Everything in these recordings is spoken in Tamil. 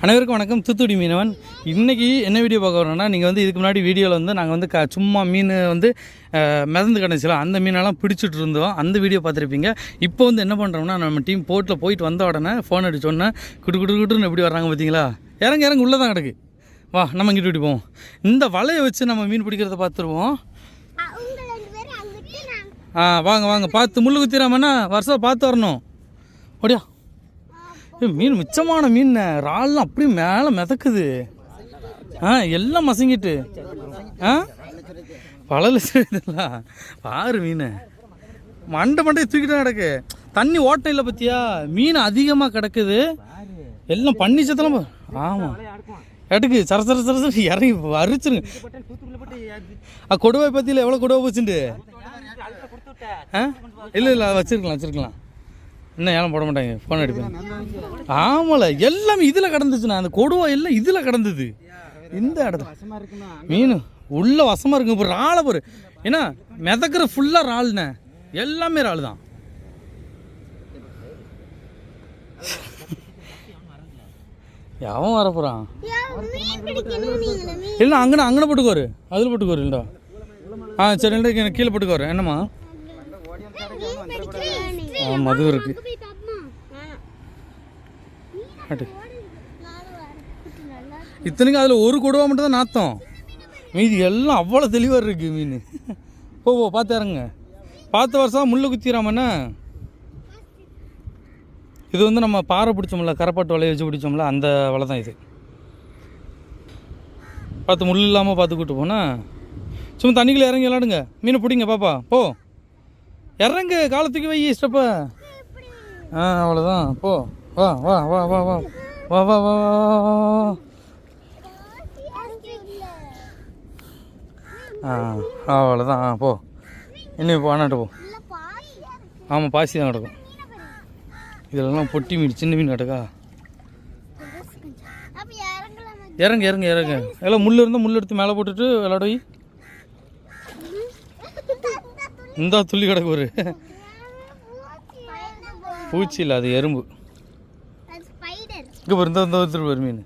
அனைவருக்கும் வணக்கம். தூத்துக்குடி மீனவன். இன்றைக்கி என்ன வீடியோ பார்க்க வரோன்னா, நீங்கள் வந்து இதுக்கு முன்னாடி வீடியோவில் வந்து நாங்கள் வந்து சும்மா மீன் வந்து மிதந்து கிடச்சிலாம் அந்த மீனெல்லாம் பிடிச்சிட்டு இருந்தோம். அந்த வீடியோ பார்த்துருப்பீங்க. இப்போ வந்து என்ன பண்ணுறோம்னா, நம்ம டீம் போட்டில் போயிட்டு வந்த உடனே ஃபோன் அடிச்சோன்னே குட்டுன்னு எப்படி வர்றாங்க பார்த்தீங்களா? இறங்க உள்ளே தான் கிடக்கு. வா நம்ம இங்கிட்டு இப்படி போவோம். இந்த வலையை வச்சு நம்ம மீன் பிடிக்கிறத பார்த்துருவோம். வாங்க பார்த்து முள்ளு குத்திராமண்ணா வருஷம் பார்த்து வரணும். அப்படியா மீன் மிச்சமான மீன் இறால்லாம் அப்படியே மேலே மிதக்குது. எல்லாம் மசங்கிட்டு பழல பாரு மீன் மண்டையை தூக்கிட்டு கிடக்கு. தண்ணி ஓட்டம் இல்லை பற்றியா? மீன் அதிகமாக கிடக்குது. எல்லாம் பண்ணி சத்தலாம். ஆமாம் எடுக்கு சர இறங்கி அரிச்சிருங்க. கொடுவை பற்றியில் எவ்வளோ கொடுவை போச்சுண்டு? இல்லை வச்சிருக்கலாம். இன்னும் ஏலம் போட மாட்டாங்க, ஃபோன் அடிப்பேன். ஆமால எல்லாமே இதில் கிடந்துச்சுண்ணா. அந்த கொடுவா எல்லாம் இதில் கிடந்தது. இந்த இடத்துல மீன் உள்ள வசமாக இருக்குங்க. இப்போ இறாலை பொறு ஏன்னா மிதக்கிற ஃபுல்லாக இறால்ண்ணே. எல்லாமே இறால் தான். எவன் வர போகிறான்? இல்லை அங்கே போட்டுக்கோரு. அதில் போட்டுக்கோரு இல்லைடா. சரி கீழே போட்டுக்கோரு. என்னம்மா மது இருக்கு. இத்தனைக்கும் அதில் ஒரு கொடுவா மட்டும் தான் நாத்தம். மீதி எல்லாம் அவ்வளோ தெளிவாக இருக்கு மீன். போ பார்த்து இறங்க. பார்த்த வருஷம் முள்ளு குத்திராமண்ணா. இது வந்து நம்ம பாறை பிடிச்சோம்ல, கரைப்பாட்டு வலையை வச்சு பிடிச்சோம்ல, அந்த வலை தான் இது. பார்த்து முள் இல்லாமல் பார்த்து கூப்பிட்டு போனா சும்மா தண்ணிக்குள்ளே இறங்கி விளாடுங்க. மீனை பிடிங்க பாப்பா. போ இறங்கு, காலத்துக்கு வை ஸ்டெப்ப. அவ்வளோதான். போ வா வா வா வா வா வா வா வா அவ்வளோதான். போ இன்னும் இப்போ ஆனாட்டு போ. ஆமாம் பாசி தான் கிடக்கும். இதெல்லாம் பொட்டி மீன், சின்ன மீன் கிடக்கா. இறங்க எல்லாம் முள் இருந்தால் முள் எடுத்து மேலே போட்டுட்டு விளாடுவி. இந்த துள்ளி கிடக்கு ஒரு பூச்சி இல்லை, அது எறும்பு. இங்கே பாரு, இந்த ஒரு மீன்.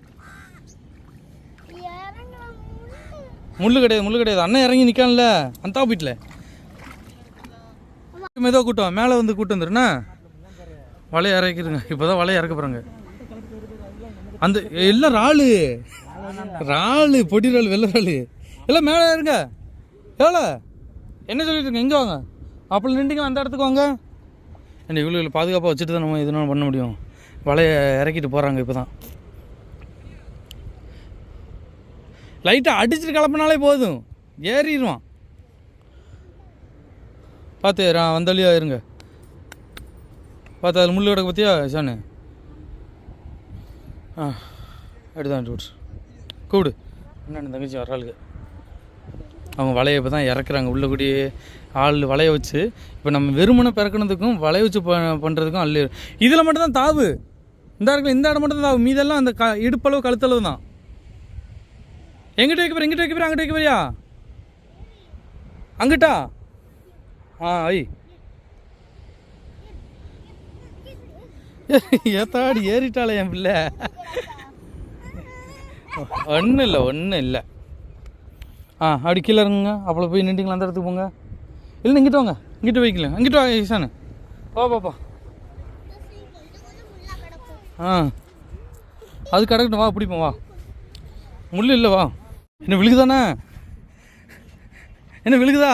முள்ளு கிடையாது. அண்ணன் இறங்கி நிற்கான்ல அந்த வீட்டில். மெதுவாக கூட்டம் மேலே வந்து கூட்டம் வந்துருண்ணா. வலையை இறக்கிடுங்க. இப்போ தான் வலையை இறக்க போகிறாங்க. அந்த எல்லாம் இறாலு பொடி இறால், வெள்ளை இறாலு எல்லாம் மேலே இருங்க. எவ்வளோ என்ன சொல்லிட்டு இருக்கேன்? எங்கே வாங்க அப்படி நின்றுங்க, அந்த இடத்துக்கு வாங்க. என்ன இவ்வளோ பாதுகாப்பாக வச்சுட்டு தான் நம்ம எதுனாலும் பண்ண முடியும். வலையை இறக்கிட்டு போகிறாங்க. இப்போ தான் லைட்டாக அடிச்சுட்டு கிளப்பினாலே போதும், ஏறிடுவான். பார்த்து வந்தலியாக இருங்க. பார்த்து அதில் முள் கிடக்கு பார்த்தியா சானு? எடுத்தான் கூப்பிடு. என்னென்ன தங்கச்சி வர்றாளுக்கு. அவங்க வலையை இப்போ தான் இறக்குறாங்க. உள்ள கூடி ஆள் வலையை வச்சு இப்போ நம்ம வெறுமனை பிறக்கணுதுக்கும் வலையை வச்சு பண்ணுறதுக்கும் அள்ளி. இதில் மட்டும்தான் தாவு. இந்த இடம் மட்டும் தான் தாவு. மீதெல்லாம் அந்த இடுப்பளவு கழுத்தளவு தான். எங்கிட்ட வைக்க போகிற அங்கிட்ட வைக்க போறியா? அங்கிட்டா? ஐ ஏத்தாடி ஏறிட்டாளே என் பிள்ளை. ஒன்றும் இல்லை. அப்படி கீழே இருங்க. அப்போ போய் நின்றுங்களா அந்த இடத்துக்கு போங்க. இல்லை இங்கிட்ட வாங்க, இங்கிட்ட வைக்கல. அங்கிட்ட வா ஈசானு. பாப்பா அது கிடக்கட்டும். வா பிடிப்போம். வா முள் இல்லை. வா என்ன விழுகுதானே? என்ன விழுகுதா?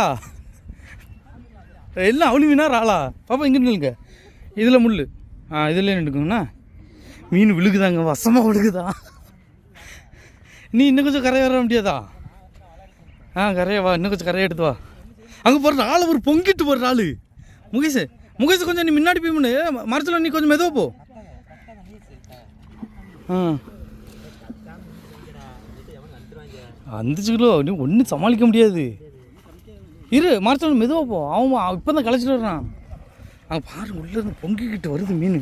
எல்லாம் அவ்வளோ மீனா ராளா. பாப்பா இங்கிட்டு நில்லுங்க. இதில் முள். இதில் நின்றுக்குங்கண்ணா. மீன் விழுகுதாங்க, வசமாக விழுகுதா. நீ இன்னும் கொஞ்சம் கரையை வர முடியாதா? கரையா வா, இன்னும் கொஞ்சம் கரையை எடுத்து வா. அங்கே போடுற ஆள் ஒரு பொங்கிட்டு போடுற ஆள். முகேஷ் கொஞ்சம் நீ முன்னாடி போய் முன்னு மரத்தில் நீ கொஞ்சம் மெதுவாக போ. கிலோ நீ ஒன்றும் சமாளிக்க முடியாது. இரு மரத்தில் மெதுவாக போ. அவன் இப்போ தான் களைச்சிட்டு வர்றான். அங்கே பாரு, உள்ளேருந்து பொங்கிக்கிட்டு வருது மீன்.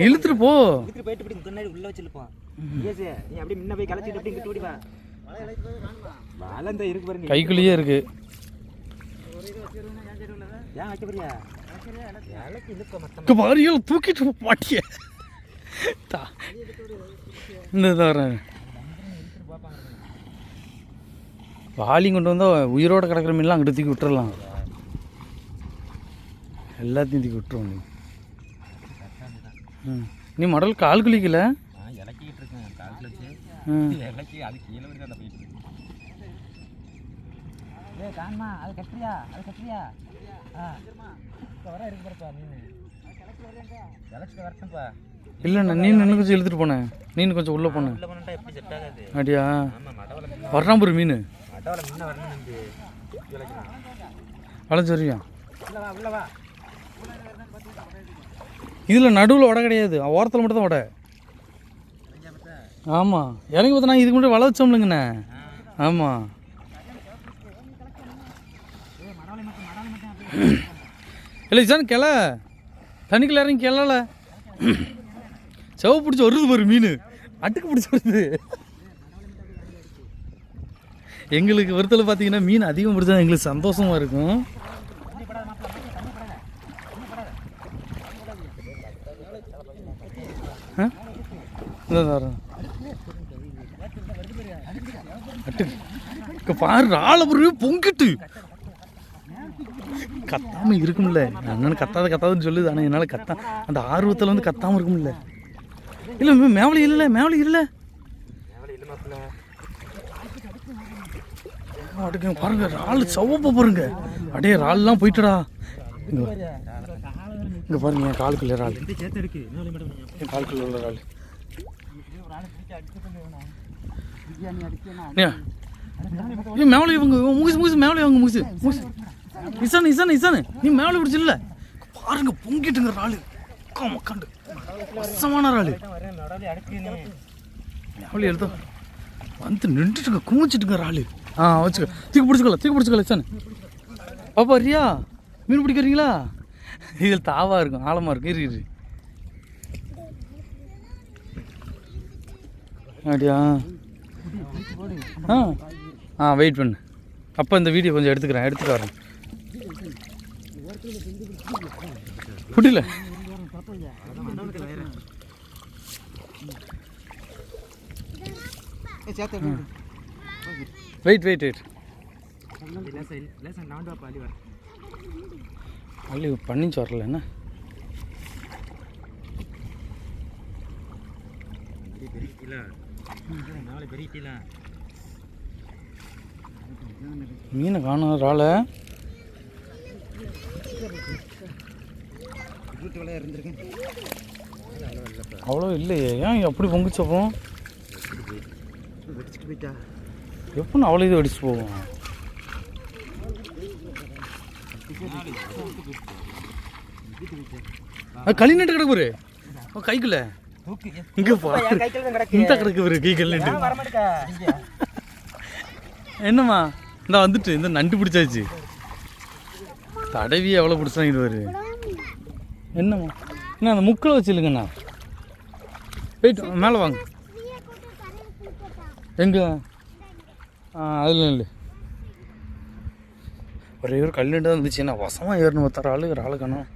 இழுத்துட்டு போ. கைக்குள்ளேயே இருக்கு. பாரியல் தூக்கிட்டு மாட்டிய இந்த வரேன் வாலியும் கொண்டு வந்தால் உயிரோடு கிடக்கிற மீன்லாம் அங்கிட்டு தூக்கி விட்டுறலாம். எல்லாத்தையும் தூக்கி விட்டுருவோம் நீ. நீ மடல் கால் குளிக்கல இல்லைண்ணா நீ இன்னும் கொஞ்சம் இழுத்துட்டு போனேன். நீ கொஞ்சம் உள்ளே போனேன் அப்படியா வர்றாம்பூர் மீன் வளைச்சரியா இதில் நடுவில் உடை கிடையாது, ஓரத்தில் மட்டும் தான் உடை. ஆமாம் இறங்கி பார்த்தா நான் இதுக்கு முன்னாடி வள வச்சோம்லங்கண்ணே. ஆமாம் இல்லை சார் கிளை தண்ணிக்குள்ள இறங்கி கிளல செவ பிடிச்சி வருது பாரு மீன், அட்டுக்கு பிடிச்சி வருது. எங்களுக்கு ஒருத்தல பார்த்தீங்கன்னா மீன் அதிகம் பிடிச்சா எங்களுக்கு சந்தோஷமாக இருக்கும். பாரு ஆளை பொங்கிட்டு கத்தாம இருக்கும்ல. அண்ணன் கத்தாதுன்னு சொல்லுது, ஆனால் என்னால் கத்தா அந்த ஆர்வத்தில் வந்து கத்தாமல் இருக்கும்ல. இல்லை மேவலி இல்லை மேவலி இல்லை பாருங்க ராள் சவப்ப பாருங்க. அடே ரால்லாம் போயிட்டடா. இங்கே பாருங்க என் காலுக்குள்ள ராள், என் காலுக்குள்ள உள்ள ராள். மேவலி இவங்க முகிசு மேவலி அவங்க முகிசு இசானு நீ மேவலி பிடிச்சில்ல பாருங்க பொங்கிட்டுங்க ராள் உட்காந்து வசமான ராள். மேவலி எடுத்தா வந்து நின்றுட்டுங்க குமிச்சிட்டுங்க ராள். வச்சுக்க தூக்கி பிடிச்சிக்கல சார். பாப்பா ரியா மீன் பிடிக்கிறீங்களா? இதில் தாவாக இருக்கும், ஆழமாக இருக்கும். இரு அப்படியா வெயிட் பண்ணு. அப்போ இந்த வீடியோ கொஞ்சம் எடுத்துட்டு வரேன். புரியல வெயிட் அள்ளி பண்ணிச்சு வரல என்ன மீனை காணும் ராளை அவ்வளோ இல்லையே. ஏன் அப்படி பொங்கிச்சப்போ எப்படின்னு அவ்வளோ இது அடிச்சு போகும். களி நட்டு கிடக்கு பாரு கைக்குள்ள இங்க கிடக்கு பாரு கை களி நட்டு. என்னம்மா இந்த வந்துட்டு இந்த நண்டு பிடிச்சாச்சு தடவி எவ்வளோ பிடிச்சாங்க பாரு. என்னம்மா என்ன அந்த முக்கில் வச்சுருங்கண்ணா போயிட்டு மேலே வாங்க. எங்க அதில் இல்லை ஒரே ஒரு கல் நண்டு தான் இருந்துச்சு. நான் வசமாக ஏறணும் ஒரு ஆளு காணும்.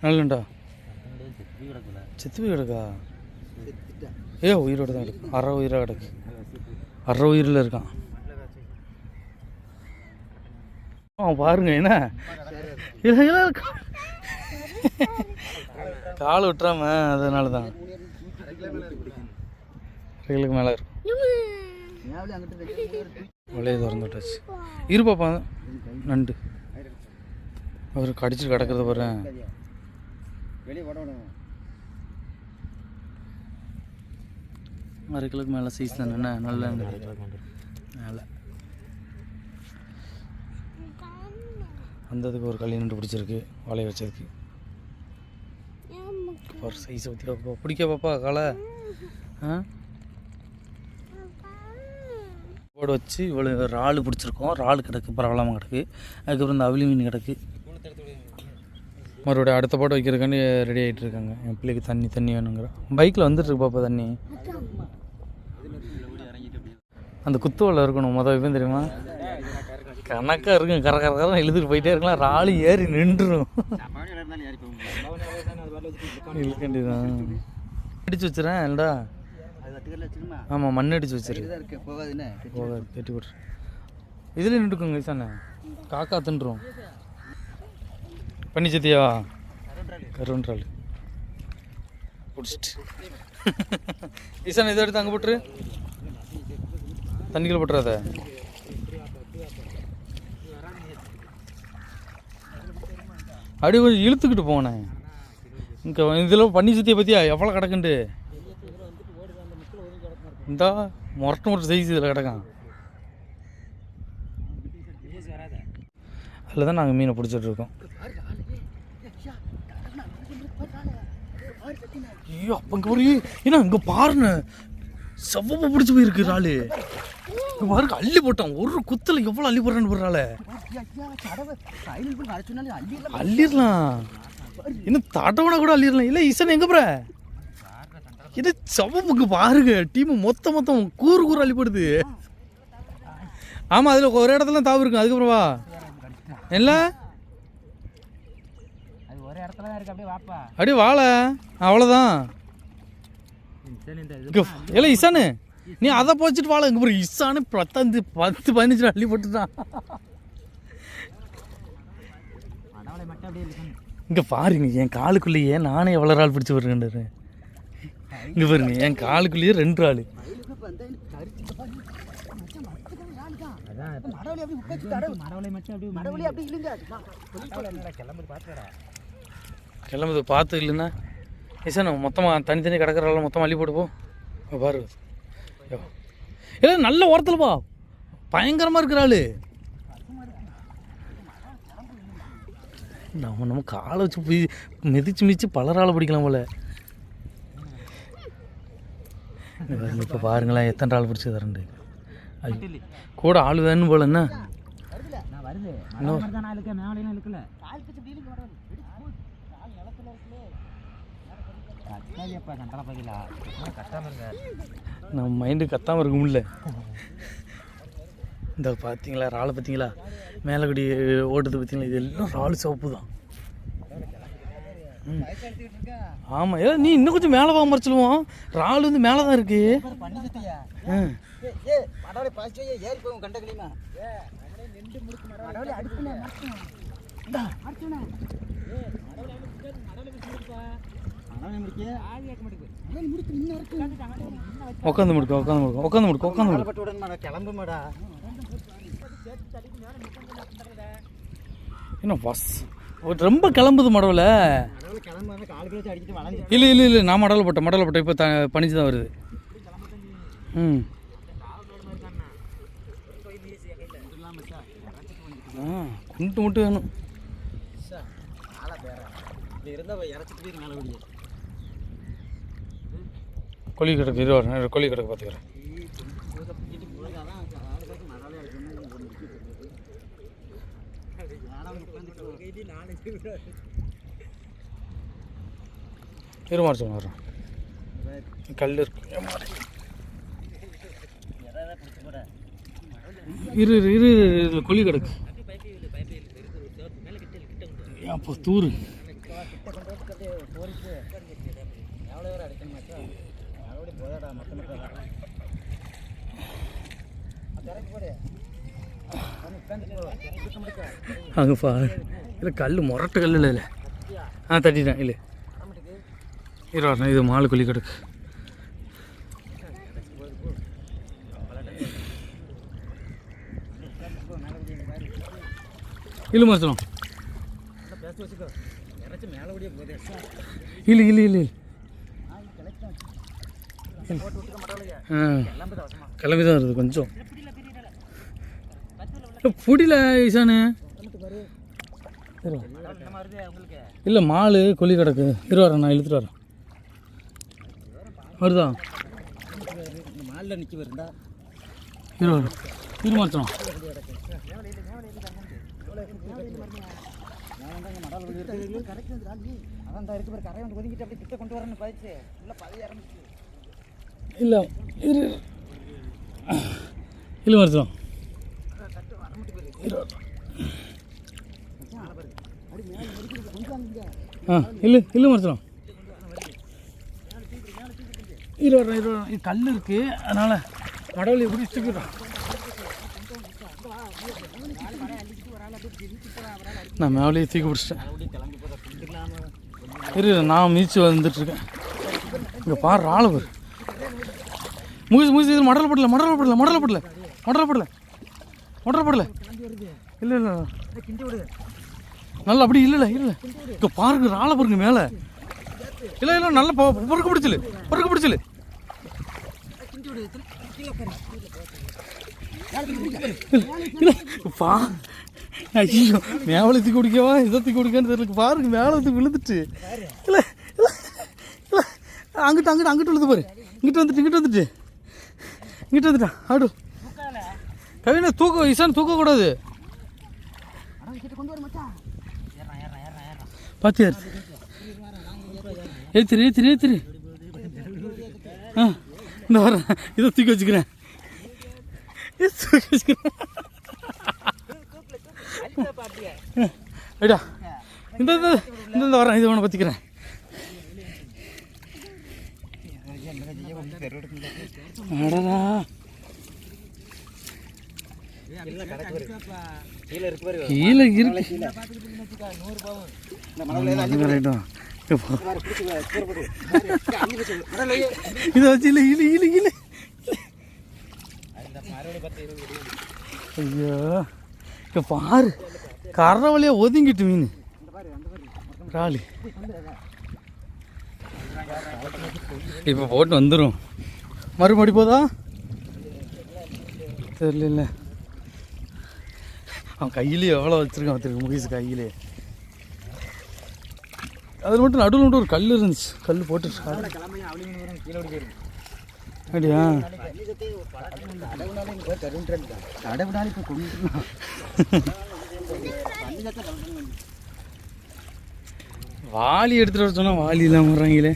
நல்லண்டா செத்து போய் கிடக்கா? உயிரோடு தான் கிடக்கு. அரை உயிராக கிடக்கு. அரை உயிரில் இருக்கான். பாருங்க என்ன கால் விட்டுறாம அதனால தான் ரயிலுக்கு மேலே இருக்கும். வலையை திறந்து விட்டாச்சு. இருப்பாப்பா நண்டு அவர் கடிச்சிட்டு கிடக்கிறத பாரு. அரை கிலோக்கு மேலே சைஸ் தானே என்ன நல்ல மேலே அந்ததுக்கு ஒரு களி நண்டு பிடிச்சிருக்கு வலையை வச்சதுக்கு. ஒரு சைஸை ஊற்றி பிடிக்க பாப்பா காலை போட வச்சு இவ்வளோ இறால் பிடிச்சிருக்கோம். இறால் கிடக்கு பரவலாமல் கிடக்கு. அதுக்கப்புறம் இந்த அவிலி மீன் கிடக்கு. மறுபடியும் அடுத்த போட்டோ வைக்கிறதுக்காண்டி ரெடி ஆகிட்டு இருக்காங்க. என் பிள்ளைக்கு தண்ணி வேணுங்கிற பைக்கில் வந்துட்டுருக்கு பாப்பா தண்ணி. அந்த குத்துவலை இருக்கணும் மொதல் வைப்பேன் தெரியுமா? கணக்காக இருக்கும், கரகரம் இழுத்துட்டு போயிட்டே இருக்கலாம். இறாலு ஏறி நின்றுடும். இழுக்கண்டிதான் அடிச்சு வச்சுறேன் இல்லடா. ஆமாம், மண் அடிச்சு வச்சிரு. போகாது, கட்டி விட்ரு. இதில் நின்றுக்குங்க ஈசானே, காக்கா தின்றுரும். பண்ணி சத்தியாவா கருன்றாள் பிடிச்சிட்டு. ஈசான் இதை எடுத்து அங்கே போட்டுரு, தண்ணிக்குள்ள போட்டுறாத. அப்படி கொஞ்சம் இழுத்துக்கிட்டு போனேன். இங்கே இதில் பண்ணி சுற்றியை பற்றியா எவ்வளோ கிடக்குண்டு. இந்தா முரட்டு சைஸ் இதில் கிடக்கான். அதில் தான் நாங்கள் மீனை பிடிச்சிட்ருக்கோம். ஐயோ அப்போ இங்கே ஒரு ஏன்னா இங்கே பாருங்க, செவ்வப்ப பிடிச்சி போயிருக்கு இறாலு. இங்கே பாருங்க, அள்ளி போட்டான் ஒரு குத்தில். எவ்வளோ அள்ளி போடுறான்னு போடுறாள். அள்ளிடலாம், இன்னும் தடவுனா கூட அள்ளிடலாம். இல்லை ஈசன் எங்கே போற? இது செவ்வப்புக்கு பாருங்க, டீமு மொத்தம் கூறு அள்ளி போடுது. ஆமாம், அதில் ஒரு இடத்துல தாவு இருக்கும். அதுக்கப்புறமா இல்லை அப்படியே வாழ அவ்வளோதான். இல்லை இசானு, நீ அதை போச்சுட்டு வாழ. இங்கே போய் இசானு 10-15 அள்ளி போட்டுதான். இங்கே பாருங்க, என் காலுக்குள்ளேயே நானே எவ்வளோ ஆள் பிடிச்சி வருங்கன்றாரு. இங்கே பாருங்க, என் காலுக்குள்ளேயே 2 ஆள். கிளம்புது பார்த்து இல்லைன்னா ஈசான் மொத்தமாக தனித்தனி கிடக்கிறனால மொத்தமாக அள்ளி போட்டுப்போம். பாரு இல்லை, நல்ல ஓரத்தில் பா, பயங்கரமாக இருக்கிறாள். நம்ம காலை வச்சு போய் மிதிச்சு பலரால் பிடிக்கலாம் போல. இப்போ பாருங்களேன், எத்தனை ஆள் பிடிச்சி தரண்டு. கூட ஆள் வேணும் போல. என்ன நம்ம மைண்டு கத்தாமல் இருக்க முடியல. இந்த பார்த்தீங்களா இறாலை பார்த்தீங்களா, மேலே கூடி ஓட்டுறது பார்த்தீங்களா, இது எல்லாம் இறால் சிவப்பு தான். ஆமாம், ஏதோ நீ இன்னும் கொஞ்சம் மேலே வாங்க மறைச்சிடுவோம். இறால் வந்து மேலே தான் இருக்கு. உட்காந்து முடுக்க என்ன பஸ் ரொம்ப கிளம்புது மடவில். இல்லை நான் மடவில் போட்டேன். இப்போ பனிச்சு தான் வருது. குண்டு மட்டும் வேணும். கொல்லி கிடக்கு, 20 கொல்லி கிடக்கு பார்த்துக்கிறேன். இருமாறு வரோம், கல் இருக்கு. இரு கொல்லி கிடக்கு. அப்போ தூரு அங்கே பாரு. இல்லை கல் முரட்டு கல் இல்லை. தட்டிட்டேன். இல்லை 20 இது மாலு கொல்லி கிடக்கு. இல்லை மறைச்சலாம். இல்லை கிளம்பி தான் வருது கொஞ்சம். புடில ஈசானு இல்லை மாலு கொல்லி கிடக்கு. 20 நான் இழுத்துட்டு வரேன். வருதா? மாலில் நிற்க வருதா? 20 இருமாச்சணும். இல்லை இல்லை மறைச்சோம். இல்லை இல்லை மறைச்சிடும். இருபது கல் இருக்குது, அதனால் மடவெளி எப்படி தூக்கிடுறோம். நான் மேவலையை தூக்கி பிடிச்சிட்டேன். நான் மீச்சு வந்துட்டுருக்கேன். இங்கே பாரு ஆளை பாரு. இது மடலை படல. இல்லை நல்லா அப்படி இல்லை இங்கே பாருங்க ஆளை பாருங்க மேலே. இல்லை நல்லா பொறுக்க பிடிச்சல. பா ஐயோ மேவலத்தி குடிக்கவா இதத்தி குடிக்கான்னு தெரியல. பாருங்க மேவலத்தி விழுந்துட்டு. இல்லை அங்கிட்டு விழுது பாரு. இங்கிட்டு வந்துட்டான். ஆடு கவினா தூக்க ஈசான் தூக்கக்கூடாது. பாத்தியார் ஏத்திரு. இந்த வர இதை தூக்கி வச்சுக்கிறேன். ஐடா இந்த வரேன். இது ஒன்று பற்றிக்கிறேன். அடடா கீழே இருக்கு. இதை வச்சு இல்லை. ஐயோ இப்போ பாரு கரை வழியாக ஒதுங்கிட்டு மீன் ராலி. இப்போ போட்டு வந்துடும். மறுபடி போதா தெரியல. அவன் கையிலே எவ்வளோ வச்சுருக்கான் முகேஷ் கையிலே. அதில் மட்டும் நடுவில் ஒரு கல் இருந்துச்சு. கல் போட்டு அப்படியா வாளி எடுத்துகிட்டு வர சொன்னால் வாளி இல்லாமல் வர்றாங்களே.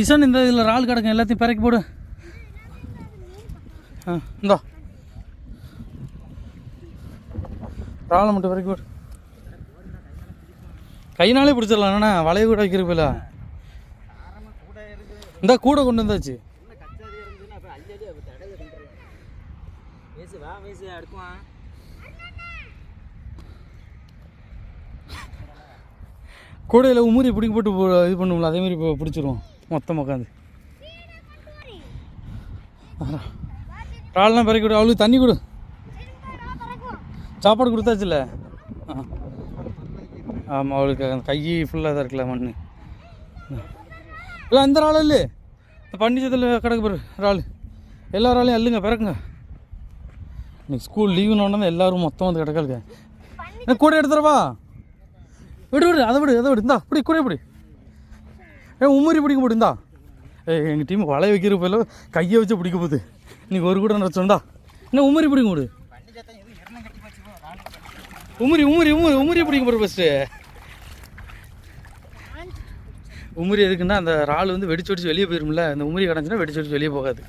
இசான் இந்த இதில் இறால் கிடக்கும், எல்லாத்தையும் பிறக்கி போடு. இந்தா இறாலை மட்டும் பிறக்கி போடு. கையினாலே பிடிச்சிடலாம்ண்ணா, வளைய கூட வைக்கிறப்பில்ல. இந்த கூட கொண்டு வந்தாச்சு. கூடையில் உமுறி பிடிக்க போட்டு இது பண்ணுவோம்ல, அதேமாதிரி இப்போ பிடிச்சிருவோம் மொத்தம் உட்காந்து. இறால்லாம் பிறக்கி விடு. அவளுக்கு தண்ணி கொடு. சாப்பாடு கொடுத்தாச்சுல்ல. ஆமாம், அவளுக்கு அந்த கை ஃபுல்லாக தான் இருக்குல்ல மண். இல்லை அந்த இறால் இல்லை, இந்த பண்டிச்சத்தில் கிடக்கு பாரு இறால். எல்லா இறாலையும் அள்ளுங்க பிறக்குங்க. இன்னைக்கு ஸ்கூல் லீவுன்னு தான் எல்லோரும் மொத்தம் வந்து கிடக்காளுங்க. கூட எடுத்துறவா? விடு அதை விடு. இந்தா இப்படி கூட இப்படி உம்மரி பிடிக்க போடு. இந்தா எங்கள் டீம் வளைய வைக்கிற போல கையை வச்சு பிடிக்க போகுது. இன்னைக்கு ஒரு கூட நினச்சோண்டா. என்ன உம்மரி பிடிக்க போடு. உம்மரி பிடிக்க போகிற ஃபஸ்ட்டு. உம்மரி எதுக்குன்னா அந்த இறால் வந்து வெடிச்சு வெளியே போயிரும்ல. அந்த உம்மரி கிடந்துச்சுன்னா வெடிச்சு வெளியே போகாது.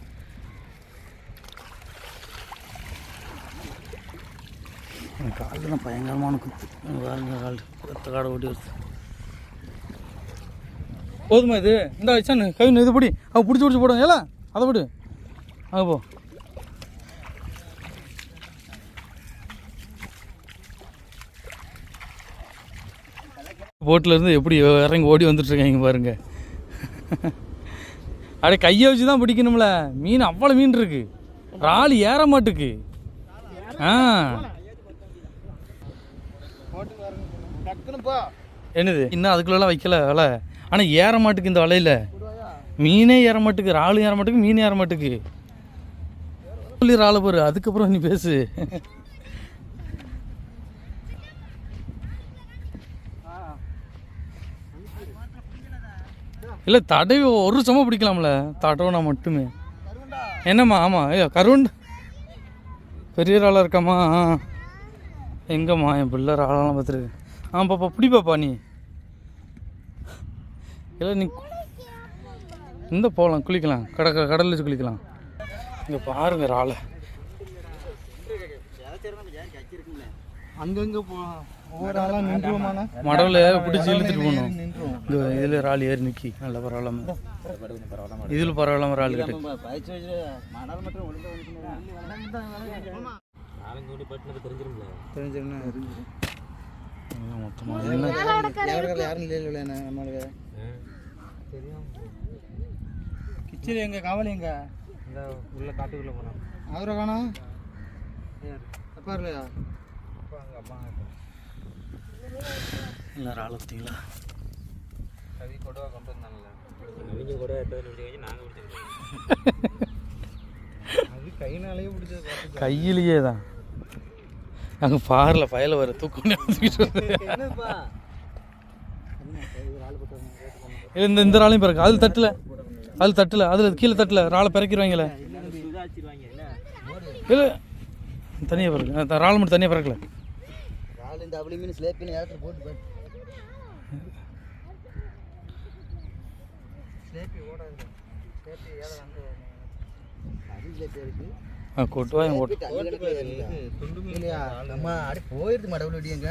காலில் பயங்கரமான குத்து பாருங்க. கால் கொத்த காடை ஓட்டி வருது. போதுமா இது? இந்த வச்சானு கவின் இது பிடி. அவள் பிடிச்சி போடும். ஏல அதை விடு. அங்கே போ. போட்டில் இருந்து எப்படி இறங்கி ஓடி வந்துட்டுருக்காங்க பாருங்க. அப்படியே கையை வச்சு தான் பிடிக்கணும்ல. மீன் அவ்வளோ மீன் இருக்கு. இறால் ஏற மாட்டுக்கு. என்னது இன்னும் அதுக்குள்ளெல்லாம் வைக்கல வலை. ஆனால் ஏற மாட்டுக்கு இந்த வலையில். மீனே ஏற மாட்டுக்கு, இறாலும் ஏற மாட்டுக்கு, மீன் ஏற மாட்டுக்கு. சொல்லி இறாலை போரு, அதுக்கப்புறம் நீ பேசு. இல்லை தடவி ஒரு சம பிடிக்கலாம்ல, தடவுனா மட்டுமே. என்னம்மா? ஆமாம். ஐயோ கருண்டு பெரிய இறாலாக இருக்காம்மா. எங்கம்மா என் பிள்ளை இறாலாம் பார்த்துருக்கு. பாப்பா பிடிப்பாப்பா நீ. இல்லை நீ இந்த போகலாம், குளிக்கலாம். கடலில் வச்சு குளிக்கலாம். இங்கே பாருங்க இறாலை. அங்கங்கே ஒவ்வொரு ஆளாக நின்றுவோமான மடவில் பிடிச்சி இழுத்துட்டு போகணும். இதில் ராள் ஏறி நிற்கி நல்லா பரவாயில்லாம, இதில் பரவாயில்லாம ராள் கிட்ட மொத்தமாக யாரும் இல்லை நம்மளுக்கு கிச்சடி எங்க காவலி எங்க இந்த உள்ள காட்டுக்குள்ள போனோம் அவரை காணோம் அப்பா இல்லையா இல்லை ராள் பார்த்தீங்களா கவி கொடுவா கொண்டு வந்தாங்கல்ல அது கைனாலேயே பிடிச்சது கையிலேயே தான் அங்கே பாரில் பயல வர தூக்கம் என்னப்பா இந்த ராளையும் பிறகு அதில் தட்டில் அதில் கீழே தட்டில் ராளை பிறக்கிடுவாங்களே. இல்லை தனியாக பிறகு ராள் மட்டும் தனியாக பிறக்கல. கொட்டுவாங்க போயிடுது மடவுடியங்க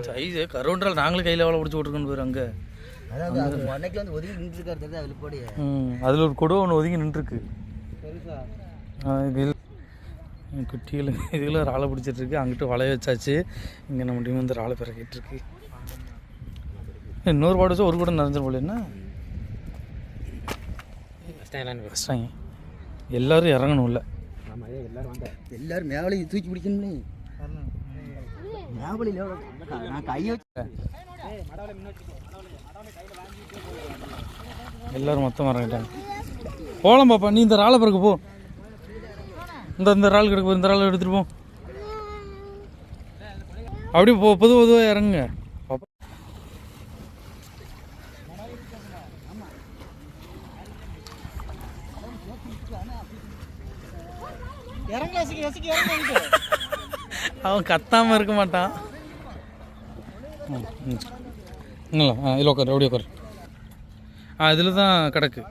சைஸு கருவன்றால் நாங்களும் கையில் எவ்வளோ பிடிச்சி விட்ருக்கோன்னு போயிரு அங்கே வந்து ஒதுங்கி நின்றுருக்காரு அதில் போடி அதில் ஒரு கொடுவை ஒன்று ஒதுங்கி நின்றுருக்கு. குட்டிகள் இதுக்குள்ள ராளை பிடிச்சிட்ருக்கு. அங்கிட்டு வளைய வச்சாச்சு. இங்கே நம்ம டீம் வந்து ராளை பிறக்கிட்டு இருக்கு. இன்னொரு பாடு வச்சா ஒரு கூட நிறைஞ்சிரும் போல. என்ன கஷ்டம் எல்லோரும் இறங்கணும் இல்லை எல்லாரும் மேவலையும் தூக்கி பிடிக்கணும்னே மேவலையில் நான் கையை எல்லோரும் மொத்தம் இறங்கிட்டாங்க. போகலாம் பாப்பா, நீ இந்த ராளை பிறகு போ. இந்த ராள் கிடக்கு போ, இந்த ராளை எடுத்துகிட்டு போ. அப்படியே பொதுவாக இறங்குங்க பாப்பா. அவன் கத்தாமல் இருக்க மாட்டான். இல்லைங்களா இதில் உட்காரு, அப்படியே உட்காரு. இதில் தான் கிடக்கு.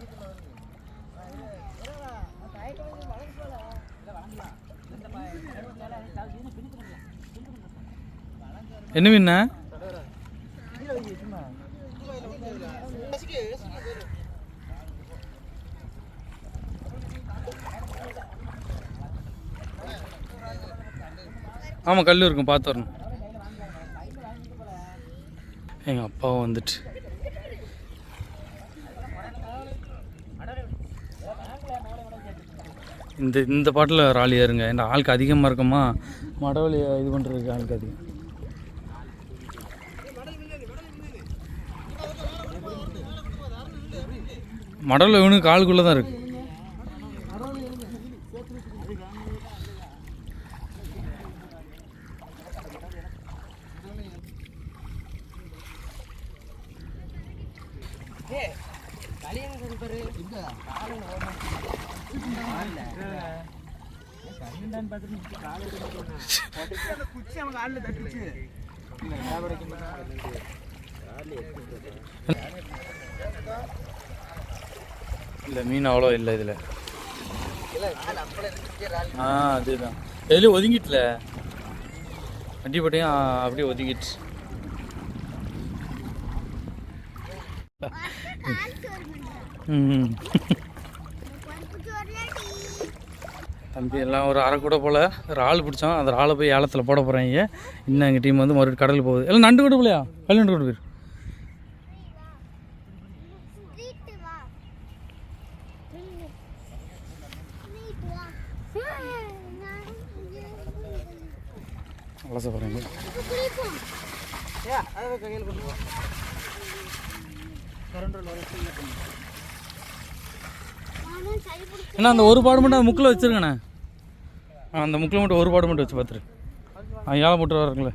என்ன மீன்? ஆமாம் கல் இருக்கும், பார்த்து வரணும். எங்கள் அப்பாவும் வந்துட்டு இந்த பாட்டில் ராலி ஏறுங்க. ஏன்னா ஆளுக்கு அதிகமாக இருக்குமா, மடவழியை இது பண்ணுறதுக்கு ஆளுக்கு அதிகம். மடவில் இவனுக்கு காலுக்குள்ளே தான் இருக்குது. இல்லை மீன் அவ்வளோ இல்லை இதில். அதுதான் எதுலேயும் ஒதுங்கிட்டுல வண்டிப்பட்டையும் அப்படியே ஒதுங்கிட்டு. தம்பி எல்லாம் ஒரு அரை கூட போல் இறால் பிடிச்சோம். அந்த இறாலை போய் ஏலத்தில் போட போகிறாங்க. இன்னும் எங்கள் டீம் வந்து மறுபடியும் கடலுக்கு போகுது. எல்லாம் நண்டு கூட போலையா? கல் நண்டு கூட போயிரு. அலச போகிறீங்க. ஏன்னா அந்த ஒரு பாடு மட்டும் முக்கில் வச்சுருங்கண்ணே. அந்த முக்கில் மட்டும் ஒரு பாடு மட்டும் வச்சு பார்த்துரு. ஏழை போட்டு வரக்குங்களே.